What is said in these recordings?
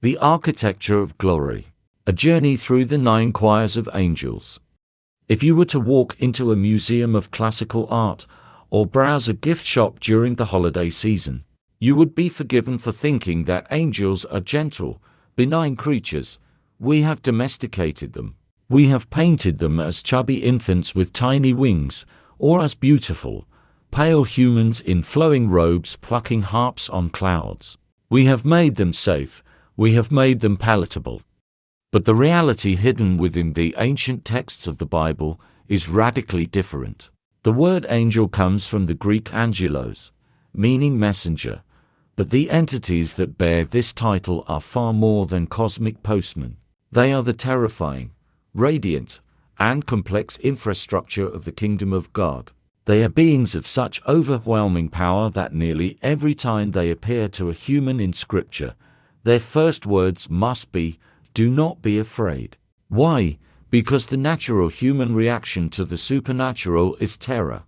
The Architecture of Glory. A journey through the 9 choirs of angels. If you were to walk into a museum of classical art or browse a gift shop during the holiday season, you would be forgiven for thinking that angels are gentle, benign creatures. We have domesticated them. We have painted them as chubby infants with tiny wings, or as beautiful, pale humans in flowing robes plucking harps on clouds. We have made them safe. We have made them palatable. But the reality hidden within the ancient texts of the Bible is radically different. The word angel comes from the Greek angelos, meaning messenger, but the entities that bear this title are far more than cosmic postmen. They are the terrifying, radiant, and complex infrastructure of the kingdom of God. They are beings of such overwhelming power that nearly every time they appear to a human in Scripture, their first words must be, "Do not be afraid." Why? Because the natural human reaction to the supernatural is terror.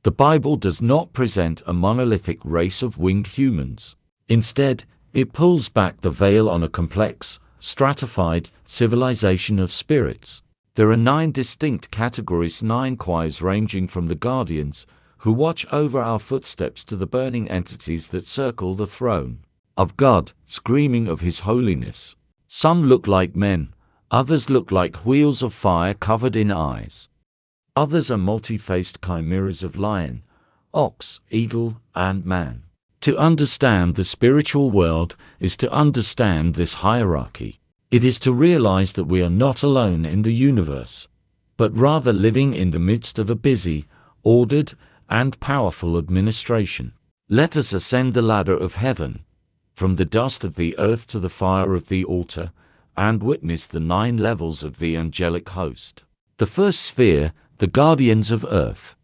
The Bible does not present a monolithic race of winged humans. Instead, it pulls back the veil on a complex, stratified civilization of spirits. There are 9 distinct categories, 9 choirs ranging from the guardians, who watch over our footsteps, to the burning entities that circle the throne of God, screaming of His holiness. Some look like men, others look like wheels of fire covered in eyes. Others are multi-faced chimeras of lion, ox, eagle, and man. To understand the spiritual world is to understand this hierarchy. It is to realize that we are not alone in the universe, but rather living in the midst of a busy, ordered, and powerful administration. Let us ascend the ladder of heaven, from the dust of the earth to the fire of the altar, and witness the 9 levels of the angelic host. The first sphere, the guardians of earth.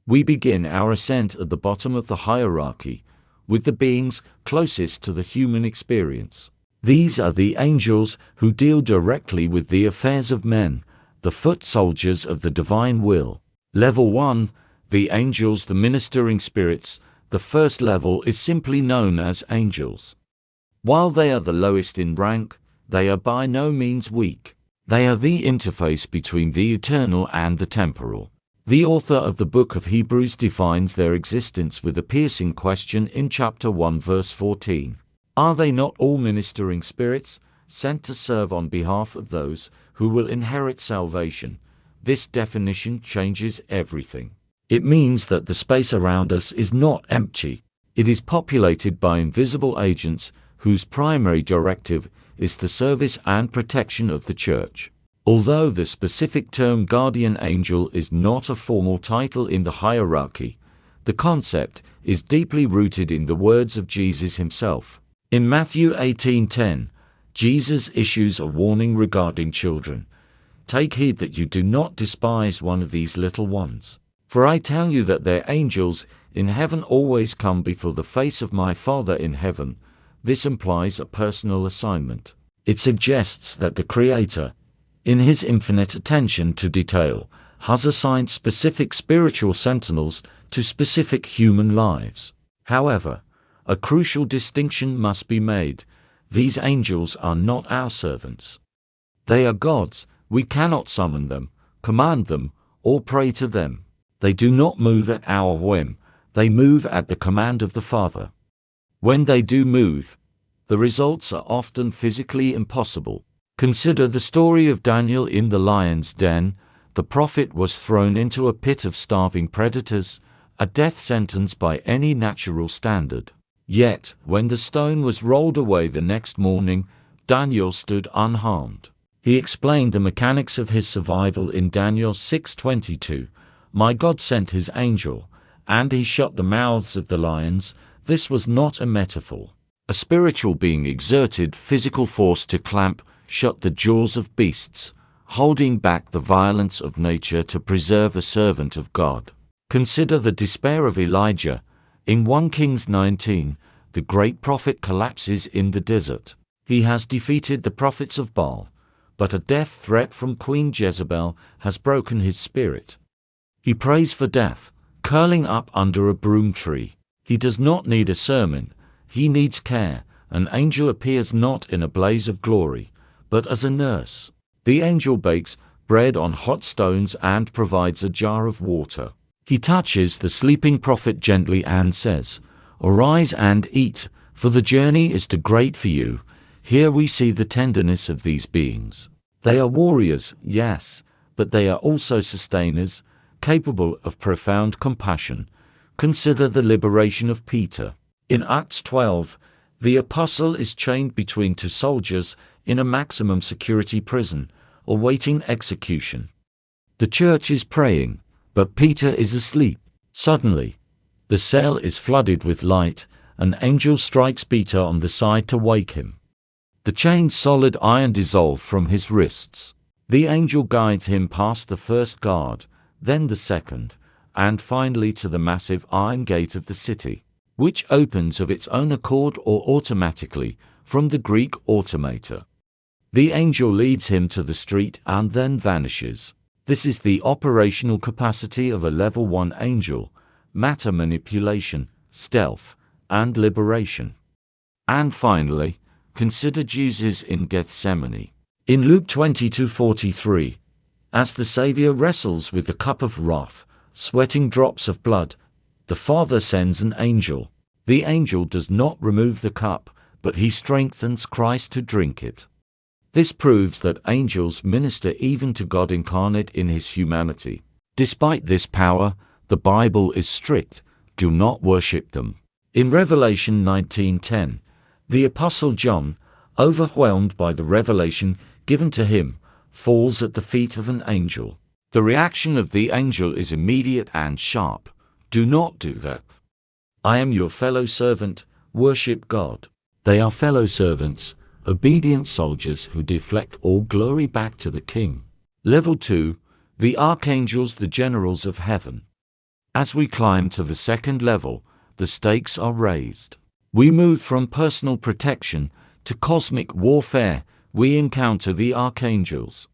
We begin our ascent at the bottom of the hierarchy, with the beings closest to the human experience. These are the angels who deal directly with the affairs of men, the foot soldiers of the divine will. Level 1, the angels, the ministering spirits. The first level is simply known as angels. While they are the lowest in rank, they are by no means weak. They are the interface between the eternal and the temporal. The author of the book of Hebrews defines their existence with a piercing question in chapter 1 verse 14. Are they not all ministering spirits, sent to serve on behalf of those who will inherit salvation? This definition changes everything. It means that the space around us is not empty. It is populated by invisible agents whose primary directive is the service and protection of the church. Although the specific term guardian angel is not a formal title in the hierarchy, the concept is deeply rooted in the words of Jesus himself. In Matthew 18:10, Jesus issues a warning regarding children. "Take heed that you do not despise one of these little ones. For I tell you that their angels in heaven always come before the face of my Father in heaven." This implies a personal assignment. It suggests that the Creator, in His infinite attention to detail, has assigned specific spiritual sentinels to specific human lives. However, a crucial distinction must be made. These angels are not our servants. They are God's. We cannot summon them, command them, or pray to them. They do not move at our whim. They move at the command of the Father. When they do move, the results are often physically impossible. Consider the story of Daniel in the lion's den. The prophet was thrown into a pit of starving predators, a death sentence by any natural standard. Yet, when the stone was rolled away the next morning, Daniel stood unharmed. He explained the mechanics of his survival in Daniel 6:22. "My God sent His angel, and He shut the mouths of the lions." This was not a metaphor. A spiritual being exerted physical force to clamp shut the jaws of beasts, holding back the violence of nature to preserve a servant of God. Consider the despair of Elijah. In 1 Kings 19, the great prophet collapses in the desert. He has defeated the prophets of Baal, but a death threat from Queen Jezebel has broken his spirit. He prays for death, curling up under a broom tree. He does not need a sermon. He needs care, an angel appears not in a blaze of glory, but as a nurse. The angel bakes bread on hot stones and provides a jar of water. He touches the sleeping prophet gently and says, "Arise and eat, for the journey is too great for you." Here we see the tenderness of these beings. They are warriors, yes, but they are also sustainers, capable of profound compassion. Consider the liberation of Peter. In Acts 12, the apostle is chained between two soldiers in a maximum security prison, awaiting execution. The church is praying, but Peter is asleep. Suddenly, the cell is flooded with light. An angel strikes Peter on the side to wake him. The chained solid iron dissolves from his wrists. The angel guides him past the first guard, then the second, and finally to the massive iron gate of the city, which opens of its own accord or automatically, from the Greek automata. The angel leads him to the street and then vanishes. This is the operational capacity of a level 1 angel: matter manipulation, stealth, and liberation. And finally, consider Jesus in Gethsemane. In Luke 22:43, as the Savior wrestles with the cup of wrath, sweating drops of blood, the Father sends an angel. The angel does not remove the cup, but he strengthens Christ to drink it. This proves that angels minister even to God incarnate in his humanity. Despite this power, the Bible is strict: do not worship them. In Revelation 19:10, the Apostle John, overwhelmed by the revelation given to him, falls at the feet of an angel. The reaction of the angel is immediate and sharp: do not do that. I am your fellow servant, worship God. They are fellow servants, obedient soldiers who deflect all glory back to the King. Level 2, the Archangels, the generals of heaven. As we climb to the second level, the stakes are raised. We move from personal protection to cosmic warfare. We encounter the Archangels.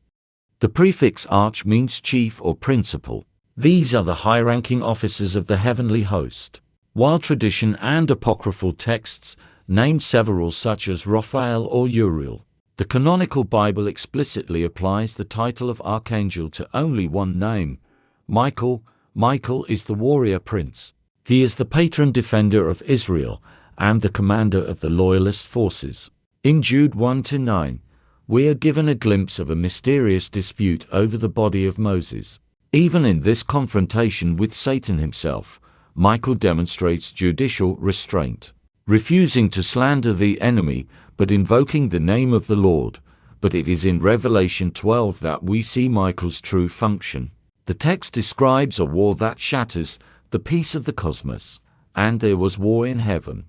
The prefix arch means chief or principal. These are the high-ranking officers of the heavenly host. While tradition and apocryphal texts name several such as Raphael or Uriel, the canonical Bible explicitly applies the title of archangel to only one name: Michael. Michael is the warrior prince. He is the patron defender of Israel and the commander of the loyalist forces. In Jude 1-9, we are given a glimpse of a mysterious dispute over the body of Moses. Even in this confrontation with Satan himself, Michael demonstrates judicial restraint, refusing to slander the enemy, but invoking the name of the Lord. But it is in Revelation 12 that we see Michael's true function. The text describes a war that shatters the peace of the cosmos, and there was war in heaven.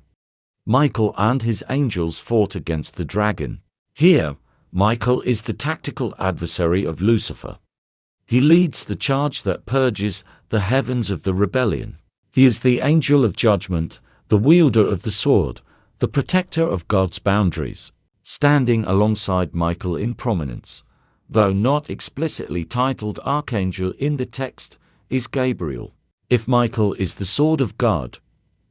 Michael and his angels fought against the dragon. Here, Michael is the tactical adversary of Lucifer. He leads the charge that purges the heavens of the rebellion. He is the angel of judgment, the wielder of the sword, the protector of God's boundaries. Standing alongside Michael in prominence, though not explicitly titled archangel in the text, is Gabriel. If Michael is the sword of God,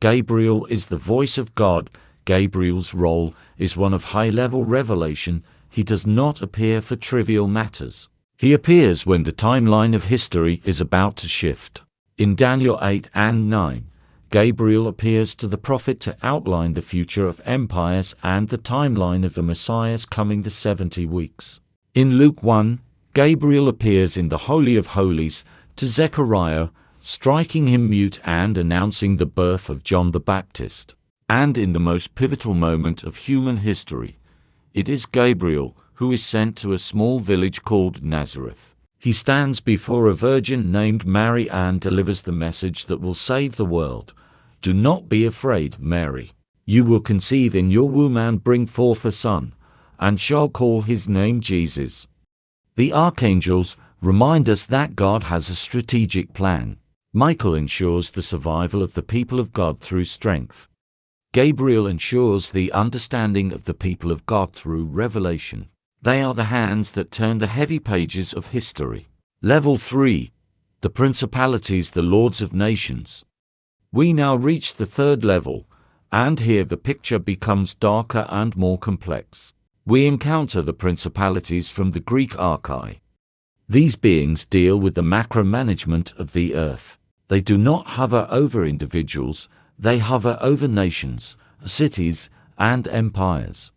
Gabriel is the voice of God. Gabriel's role is one of high-level revelation. He does not appear for trivial matters. He appears when the timeline of history is about to shift. In Daniel 8-9, Gabriel appears to the prophet to outline the future of empires and the timeline of the Messiah's coming the 70 weeks. In Luke 1, Gabriel appears in the Holy of Holies to Zechariah, striking him mute and announcing the birth of John the Baptist. And in the most pivotal moment of human history, it is Gabriel who is sent to a small village called Nazareth. He stands before a virgin named Mary and delivers the message that will save the world. Do not be afraid, Mary. You will conceive in your womb and bring forth a son, and shall call his name Jesus. The archangels remind us that God has a strategic plan. Michael ensures the survival of the people of God through strength. Gabriel ensures the understanding of the people of God through revelation. They are the hands that turn the heavy pages of history. Level 3. The Principalities, the Lords of Nations. We now reach the third level, And here the picture becomes darker and more complex. We encounter the principalities from the Greek archai. These beings deal with the macro-management of the earth. They do not hover over individuals, they hover over nations, cities, and empires.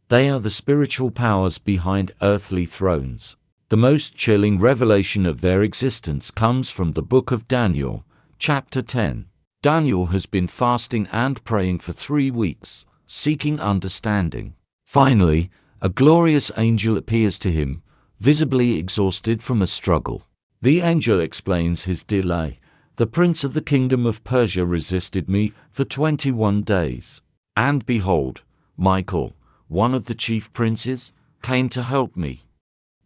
They are the spiritual powers behind earthly thrones. The most chilling revelation of their existence comes from the book of Daniel, chapter 10. Daniel has been fasting and praying for 3 weeks, seeking understanding. Finally, a glorious angel appears to him, visibly exhausted from a struggle. The angel explains his delay. The prince of the kingdom of Persia resisted me for 21 days. And behold, Michael, one of the chief princes, came to help me.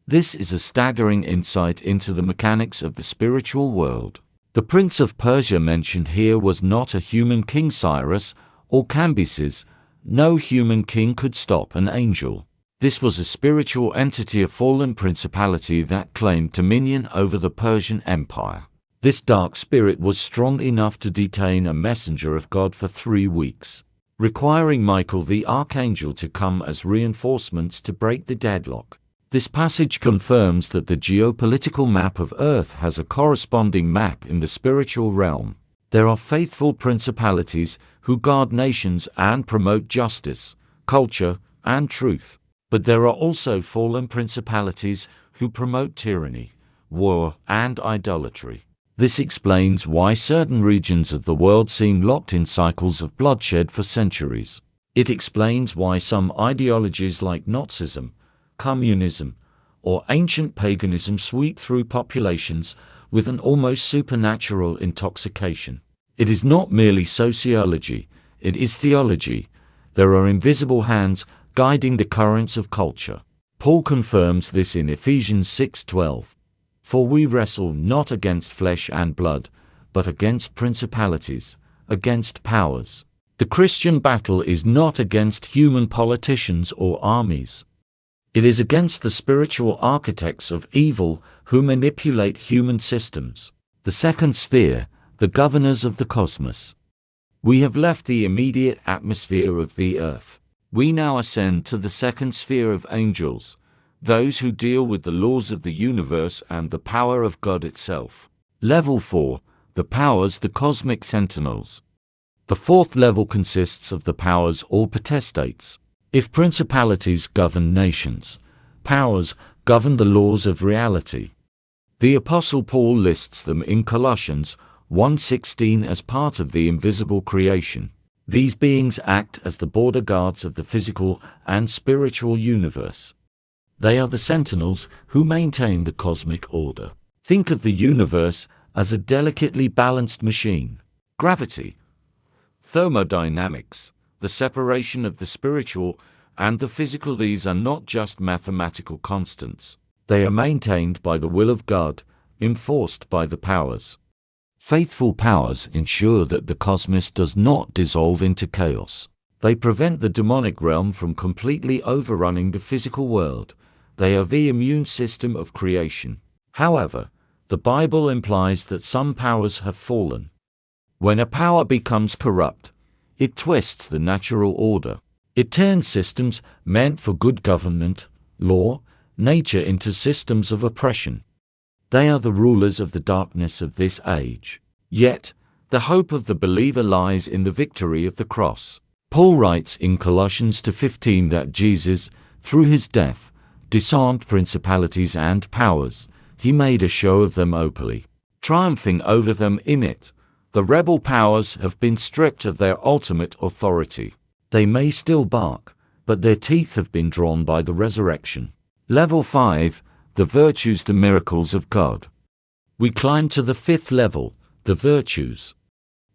This is a staggering insight into the mechanics of the spiritual world. The prince of Persia mentioned here was not a human king Cyrus or Cambyses. No human king could stop an angel. This was a spiritual entity, a fallen principality that claimed dominion over the Persian Empire. This dark spirit was strong enough to detain a messenger of God for 3 weeks, requiring Michael the Archangel to come as reinforcements to break the deadlock. This passage confirms that the geopolitical map of Earth has a corresponding map in the spiritual realm. There are faithful principalities who guard nations and promote justice, culture, and truth. But there are also fallen principalities who promote tyranny, war, and idolatry. This explains why certain regions of the world seem locked in cycles of bloodshed for centuries. It explains why some ideologies like Nazism, communism, or ancient paganism sweep through populations with an almost supernatural intoxication. It is not merely sociology, it is theology. There are invisible hands guiding the currents of culture. Paul confirms this in Ephesians 6:12. For we wrestle not against flesh and blood, but against principalities, against powers. The Christian battle is not against human politicians or armies. It is against the spiritual architects of evil who manipulate human systems. The second sphere, the governors of the cosmos. We have left the immediate atmosphere of the earth. We now ascend to the second sphere of angels, those who deal with the laws of the universe and the power of God itself. Level 4, the powers, the cosmic sentinels. The fourth level consists of the powers or potestates. If principalities govern nations, powers govern the laws of reality. The Apostle Paul lists them in Colossians 1:16 as part of the invisible creation. These beings act as the border guards of the physical and spiritual universe. They are the sentinels who maintain the cosmic order. Think of the universe as a delicately balanced machine. Gravity, thermodynamics, the separation of the spiritual and the physical, these are not just mathematical constants. They are maintained by the will of God, enforced by the powers. Faithful powers ensure that the cosmos does not dissolve into chaos. They prevent the demonic realm from completely overrunning the physical world. They are the immune system of creation. However, the Bible implies that some powers have fallen. When a power becomes corrupt, it twists the natural order. It turns systems meant for good government, law, nature into systems of oppression. They are the rulers of the darkness of this age. Yet, the hope of the believer lies in the victory of the cross. Paul writes in Colossians 2:15 that Jesus, through his death, disarmed principalities and powers. He made a show of them openly, triumphing over them in it. The rebel powers have been stripped of their ultimate authority. They may still bark, but their teeth have been drawn by the resurrection. Level 5, the virtues, the miracles of God. We climb to the fifth level, the virtues.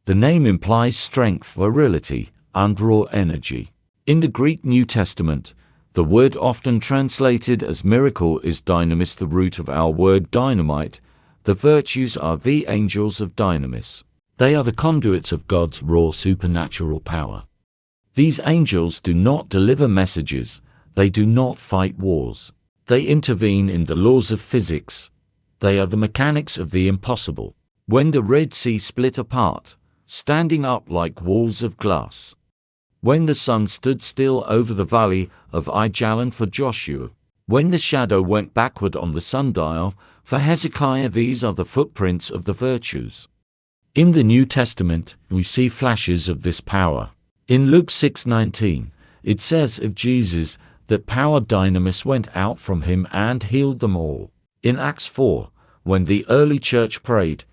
The name implies strength, virility, and raw energy. In the Greek New Testament, the word often translated as miracle is dynamis, the root of our word dynamite. The virtues are the angels of dynamis. They are the conduits of God's raw supernatural power. These angels do not deliver messages, they do not fight wars. They intervene in the laws of physics. They are the mechanics of the impossible. When the Red Sea split apart, standing up like walls of glass, When the sun stood still over the valley of Ijalan for Joshua. When the shadow went backward on the sundial for Hezekiah. These are the footprints of the virtues. In the New Testament, we see flashes of this power. In Luke 6:19, it says of Jesus that power dynamis went out from him and healed them all. In Acts 4, when the early church prayed,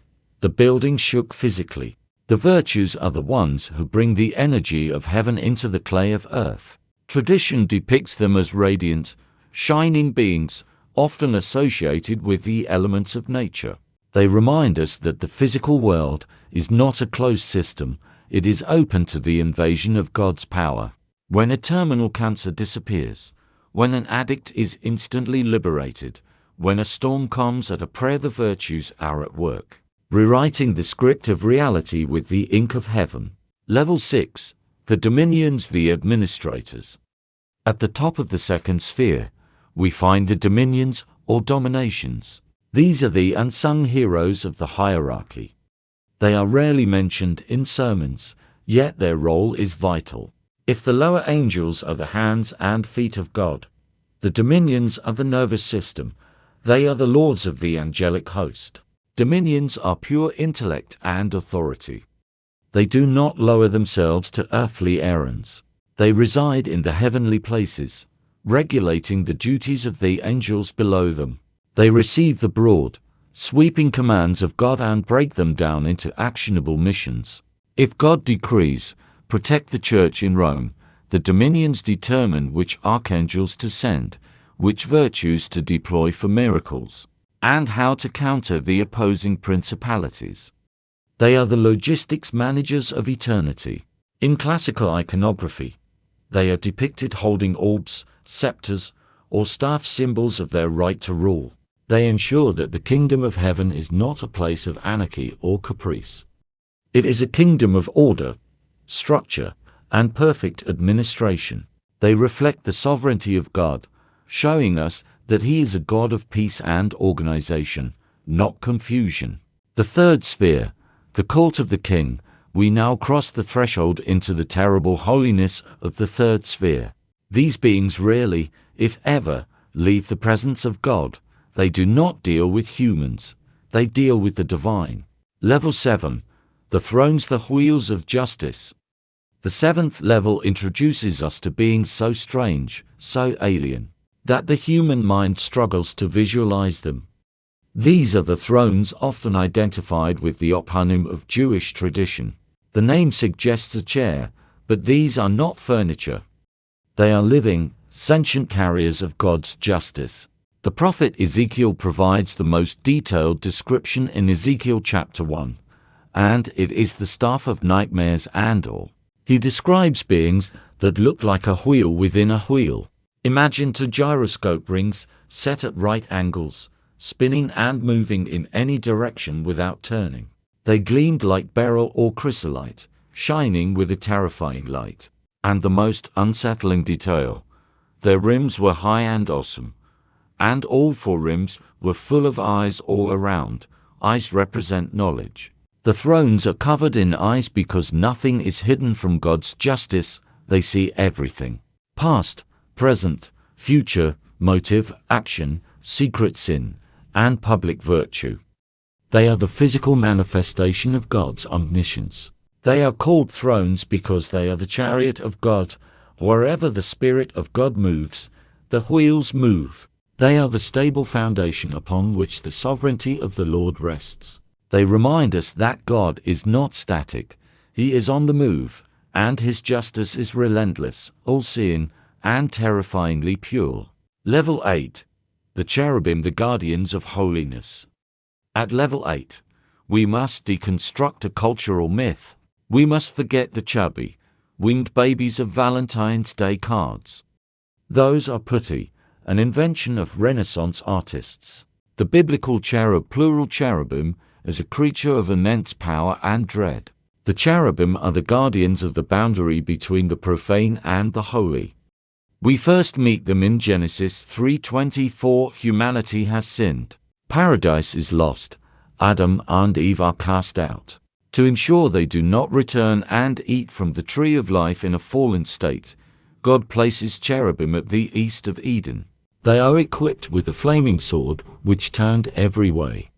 the building shook physically. The virtues are the ones who bring the energy of heaven into the clay of earth. Tradition depicts them as radiant, shining beings, often associated with the elements of nature. They remind us that the physical world is not a closed system, it is open to the invasion of God's power. When a terminal cancer disappears, when an addict is instantly liberated, when a storm comes at a prayer, the virtues are at work, rewriting the script of reality with the ink of heaven. Level 6. The dominions, the administrators. At the top of the second sphere, we find the dominions or dominations. These are the unsung heroes of the hierarchy. They are rarely mentioned in sermons, yet their role is vital. If the lower angels are the hands and feet of God, the dominions are the nervous system. They are the lords of the angelic host. Dominions are pure intellect and authority. They do not lower themselves to earthly errands. They reside in the heavenly places, regulating the duties of the angels below them. They receive the broad, sweeping commands of God and break them down into actionable missions. If God decrees, protect the church in Rome, the dominions determine which archangels to send, which virtues to deploy for miracles, and how to counter the opposing principalities. They are the logistics managers of eternity. In classical iconography, they are depicted holding orbs, scepters, or staff, symbols of their right to rule. They ensure that the kingdom of heaven is not a place of anarchy or caprice. It is a kingdom of order, structure, and perfect administration. They reflect the sovereignty of God, showing us that He is a God of peace and organization, not confusion. The third sphere, the court of the King. We now cross the threshold into the terrible holiness of the third sphere. These beings rarely, if ever, leave the presence of God. They do not deal with humans. They deal with the divine. Level 7. The thrones, the wheels of justice. The seventh level introduces us to beings so strange, so alien, that the human mind struggles to visualize them. These are the thrones often identified with the Ophanim of Jewish tradition. The name suggests a chair, but these are not furniture. They are living, sentient carriers of God's justice. The prophet Ezekiel provides the most detailed description in Ezekiel chapter 1, and it is the staff of nightmares and all. He describes beings that look like a wheel within a wheel. Imagine two gyroscope rings set at right angles, spinning and moving in any direction without turning. They gleamed like beryl or chrysolite, shining with a terrifying light. And the most unsettling detail, their rims were high and awesome. And all four rims were full of eyes all around. Eyes represent knowledge. The thrones are covered in eyes because nothing is hidden from God's justice. They see everything. Past, present, future, motive, action, secret sin, and public virtue. They are the physical manifestation of God's omniscience. They are called thrones because they are the chariot of God. Wherever the Spirit of God moves, the wheels move. They are the stable foundation upon which the sovereignty of the Lord rests. They remind us that God is not static. He is on the move, and His justice is relentless, all-seeing, and terrifyingly pure. Level 8. The Cherubim, the guardians of holiness. At level 8, we must deconstruct a cultural myth. We must forget the chubby, winged babies of Valentine's Day cards. Those are putty, an invention of Renaissance artists. The biblical cherub, plural cherubim, is a creature of immense power and dread. The cherubim are the guardians of the boundary between the profane and the holy. We first meet them in Genesis 3:24. Humanity has sinned. Paradise is lost. Adam and Eve are cast out. To ensure they do not return and eat from the tree of life in a fallen state, God places cherubim at the east of Eden. They are equipped with a flaming sword which turned every way.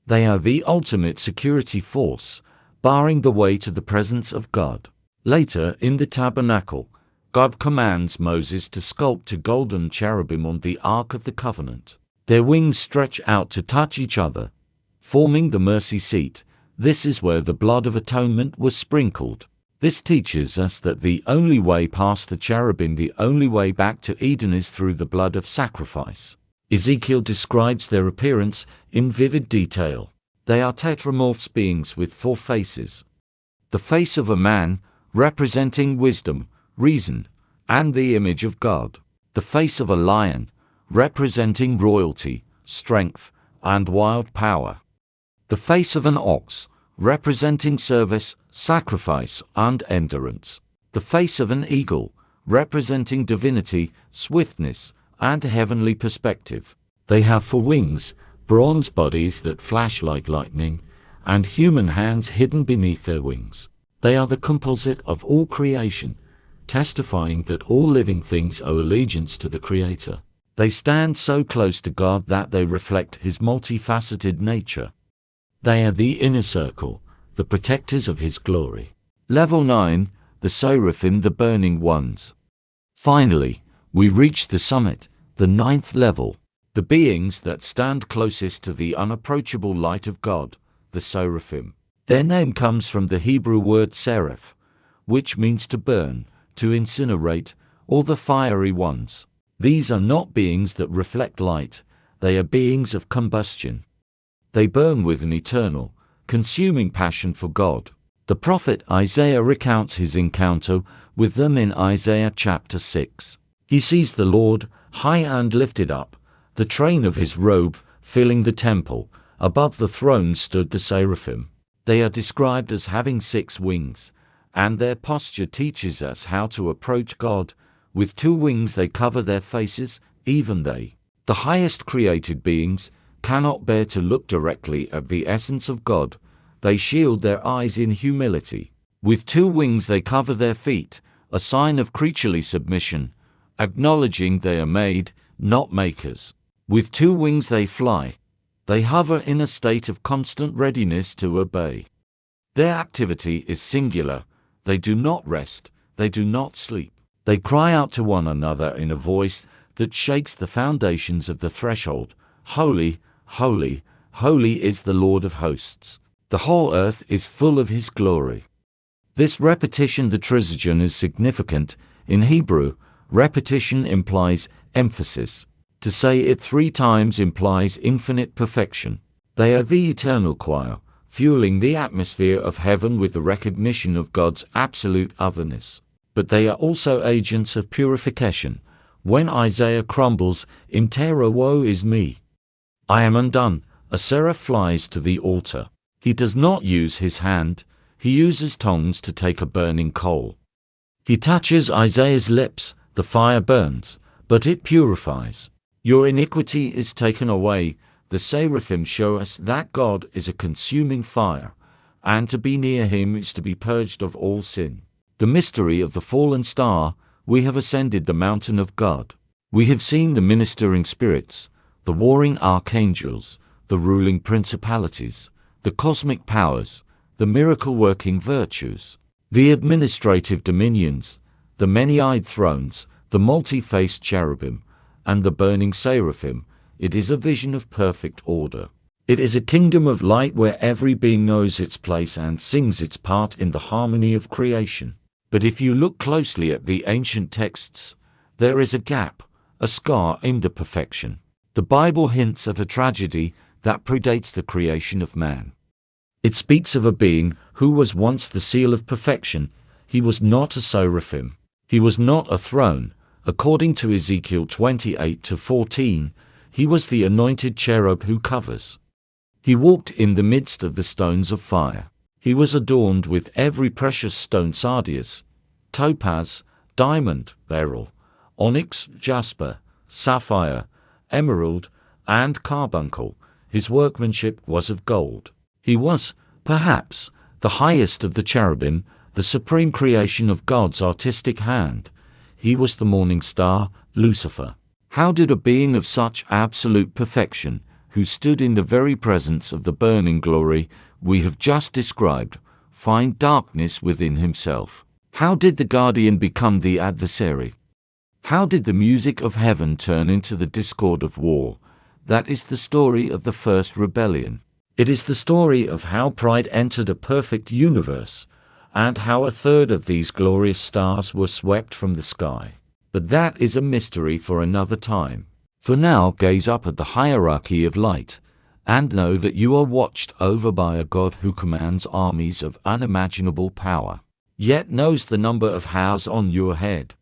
They are the ultimate security force, barring the way to the presence of God. Later, in the tabernacle, God commands Moses to sculpt a golden cherubim on the Ark of the Covenant. Their wings stretch out to touch each other, forming the mercy seat. This is where the blood of atonement was sprinkled. This teaches us that the only way past the cherubim, the only way back to Eden, is through the blood of sacrifice. Ezekiel describes their appearance in vivid detail. They are tetramorphs, beings with 4 faces. The face of a man, representing wisdom, reason, and the image of God. The face of a lion, representing royalty, strength, and wild power. The face of an ox, representing service, sacrifice, and endurance. The face of an eagle, representing divinity, swiftness, and heavenly perspective. They have 4 wings, bronze bodies that flash like lightning, and human hands hidden beneath their wings. They are the composite of all creation, testifying that all living things owe allegiance to the Creator. They stand so close to God that they reflect His multifaceted nature. They are the inner circle, the protectors of His glory. Level 9, the Seraphim, the burning ones. Finally, we reach the summit, the 9th level, the beings that stand closest to the unapproachable light of God, the Seraphim. Their name comes from the Hebrew word seraph, which means to burn, to incinerate, or the fiery ones. These are not beings that reflect light, they are beings of combustion. They burn with an eternal, consuming passion for God. The prophet Isaiah recounts his encounter with them in Isaiah chapter 6. He sees the Lord, high and lifted up, the train of his robe filling the temple. Above the throne stood the seraphim. They are described as having 6 wings, and their posture teaches us how to approach God. With 2 wings they cover their faces, even they, the highest created beings, cannot bear to look directly at the essence of God. They shield their eyes in humility. With 2 wings they cover their feet, a sign of creaturely submission, acknowledging they are made, not makers. With 2 wings they fly. They hover in a state of constant readiness to obey. Their activity is singular. They do not rest, they do not sleep. They cry out to one another in a voice that shakes the foundations of the threshold. Holy, holy, holy is the Lord of hosts. The whole earth is full of His glory. This repetition, the trisagion, is significant. In Hebrew, repetition implies emphasis. To say it 3 times implies infinite perfection. They are the eternal choir, fueling the atmosphere of heaven with the recognition of God's absolute otherness. But they are also agents of purification. When Isaiah crumbles, in terror, woe is me, I am undone, a seraph flies to the altar. He does not use his hand, he uses tongs to take a burning coal. He touches Isaiah's lips, the fire burns, but it purifies. Your iniquity is taken away. The seraphim show us that God is a consuming fire, and to be near Him is to be purged of all sin. The mystery of the fallen star. We have ascended the mountain of God. We have seen the ministering spirits, the warring archangels, the ruling principalities, the cosmic powers, the miracle-working virtues, the administrative dominions, the many-eyed thrones, the multi-faced cherubim, and the burning seraphim. It is a vision of perfect order. It is a kingdom of light where every being knows its place and sings its part in the harmony of creation. But if you look closely at the ancient texts, there is a gap, a scar in the perfection. The Bible hints at a tragedy that predates the creation of man. It speaks of a being who was once the seal of perfection. He was not a seraphim. He was not a throne. According to Ezekiel 28-14, he was the anointed cherub who covers. He walked in the midst of the stones of fire. He was adorned with every precious stone: sardius, topaz, diamond, beryl, onyx, jasper, sapphire, emerald, and carbuncle. His workmanship was of gold. He was, perhaps, the highest of the cherubim, the supreme creation of God's artistic hand. He was the morning star, Lucifer. How did a being of such absolute perfection, who stood in the very presence of the burning glory we have just described, find darkness within himself? How did the guardian become the adversary? How did the music of heaven turn into the discord of war? That is the story of the first rebellion. It is the story of how pride entered a perfect universe, and how a third of these glorious stars were swept from the sky. But that is a mystery for another time. For now, gaze up at the hierarchy of light, and know that you are watched over by a God who commands armies of unimaginable power, yet knows the number of hairs on your head.